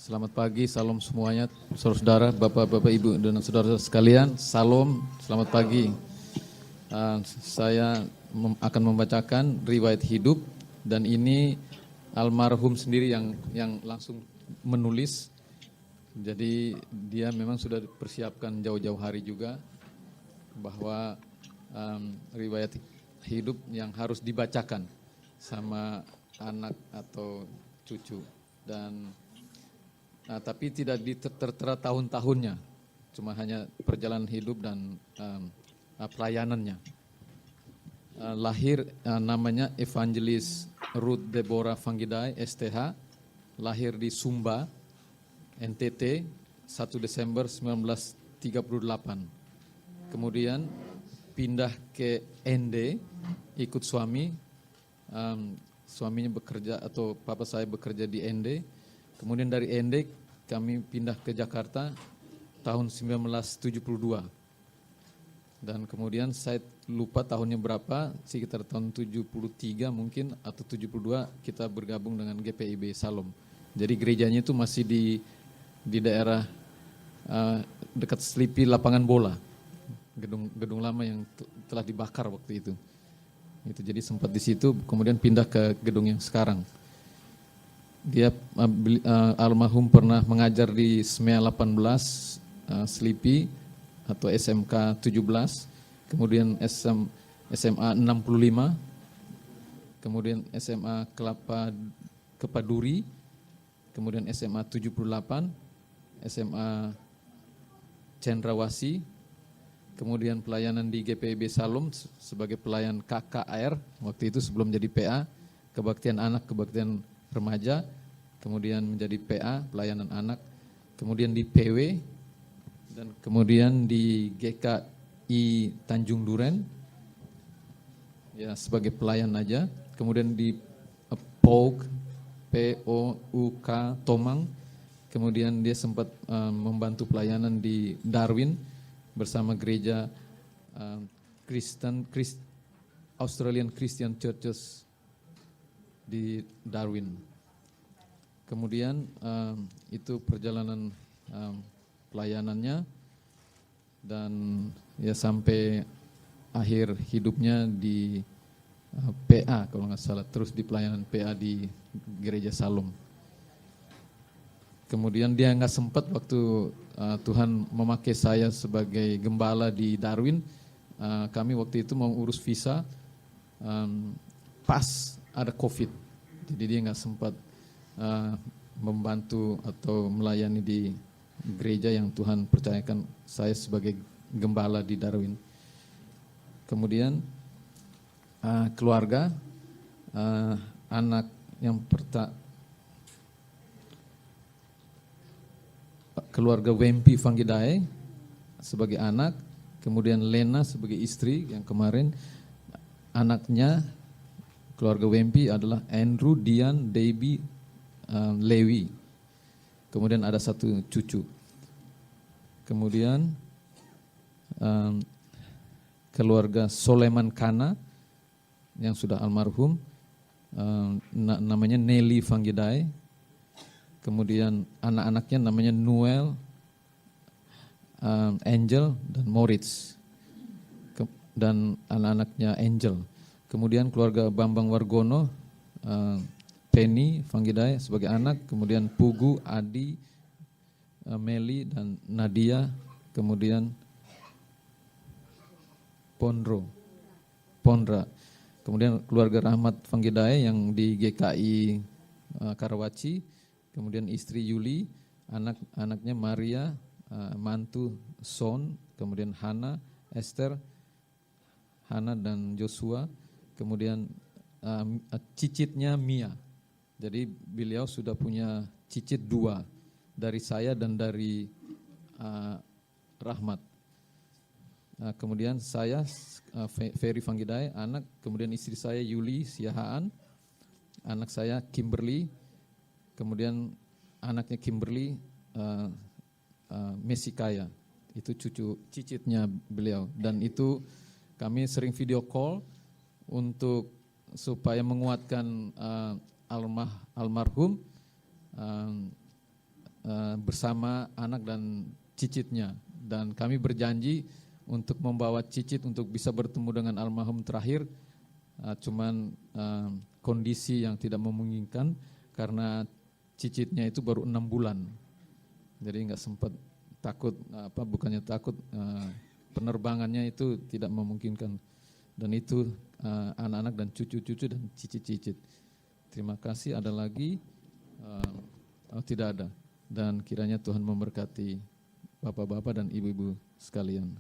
Selamat pagi, salam semuanya, saudara-saudara, bapak-bapak, ibu, dan saudara sekalian. Salam, selamat pagi. Saya akan membacakan riwayat hidup, dan ini almarhum sendiri yang langsung menulis. Jadi dia memang sudah dipersiapkan jauh-jauh hari juga bahwa riwayat hidup yang harus dibacakan sama anak atau cucu, dan tapi tidak tertera tahun-tahunnya, cuma hanya perjalanan hidup dan pelayanannya. Lahir namanya Evangelis Ruth Deborah Fanggidai, STH, lahir di Sumba, NTT, 1 Desember 1938. Kemudian pindah ke ND, ikut suami, suaminya bekerja atau papa saya bekerja di ND. Kemudian dari ND kami pindah ke Jakarta tahun 1972. Dan kemudian saya lupa tahunnya berapa, sekitar tahun 73 mungkin atau 72 kita bergabung dengan GPIB Salom. Jadi gerejanya itu masih di daerah dekat Selipi lapangan bola. Gedung lama yang telah dibakar waktu itu. Jadi sempat di situ, kemudian pindah ke gedung yang sekarang. Dia almarhum pernah mengajar di SMEA 18 Selipi atau SMK 17, kemudian SMA 65, kemudian SMA Kepaduri, kemudian SMA 78, SMA Cendrawasih, kemudian pelayanan di GPIB Salom sebagai pelayan KKR waktu itu sebelum jadi PA, kebaktian anak, kebaktian remaja, kemudian menjadi PA, pelayanan anak, kemudian di PW, dan kemudian di GKI Tanjung Duren, ya sebagai pelayan aja, kemudian di POUK, POUK Tomang, kemudian dia sempat membantu pelayanan di Darwin bersama gereja Australian Christian Churches di Darwin. Kemudian itu perjalanan pelayanannya, dan ya sampai akhir hidupnya di PA kalau nggak salah, terus di pelayanan PA di Gereja Salom. Kemudian dia nggak sempat waktu Tuhan memakai saya sebagai gembala di Darwin, kami waktu itu mau urus visa, pas ada COVID, jadi dia nggak sempat membantu atau melayani di gereja yang Tuhan percayakan saya sebagai gembala di Darwin. Kemudian keluarga, anak yang keluarga Wempi Fanggidai sebagai anak, kemudian Lena sebagai istri yang kemarin. Anaknya keluarga Wempi adalah Andrew, Dian, Debbie, Lewi. Kemudian ada satu cucu. Kemudian keluarga Soleman Kana yang sudah almarhum, namanya Nelly Fanggidai. Kemudian anak-anaknya namanya Noel, Angel, dan Moritz. Dan anak-anaknya Angel. Kemudian keluarga Bambang Wargono, Penny Fanggidai sebagai anak, kemudian Pugu, Adi, Meli, dan Nadia, kemudian Pondra. Kemudian keluarga Rahmat Fanggidai yang di GKI Karawaci, kemudian istri Yuli, anak-anaknya Maria, mantu Son, kemudian Hana, Esther, Hana, dan Joshua, kemudian cicitnya Mia. Jadi beliau sudah punya cicit 2, dari saya dan dari Rahmat. Kemudian saya, Ferry Fanggidai, anak, kemudian istri saya Yuli Siahaan, anak saya Kimberly, kemudian anaknya Kimberly, Mesikaya, itu cicitnya beliau. Dan itu kami sering video call untuk supaya menguatkan almarhum, bersama anak dan cicitnya, dan kami berjanji untuk membawa cicit untuk bisa bertemu dengan almarhum terakhir. Cuman kondisi yang tidak memungkinkan karena cicitnya itu baru 6 bulan, jadi nggak sempat. Takut bukannya takut, penerbangannya itu tidak memungkinkan, dan itu anak-anak dan cucu-cucu dan cicit-cicit. Terima kasih. Ada lagi? Tidak ada. Dan kiranya Tuhan memberkati bapak-bapak dan ibu-ibu sekalian.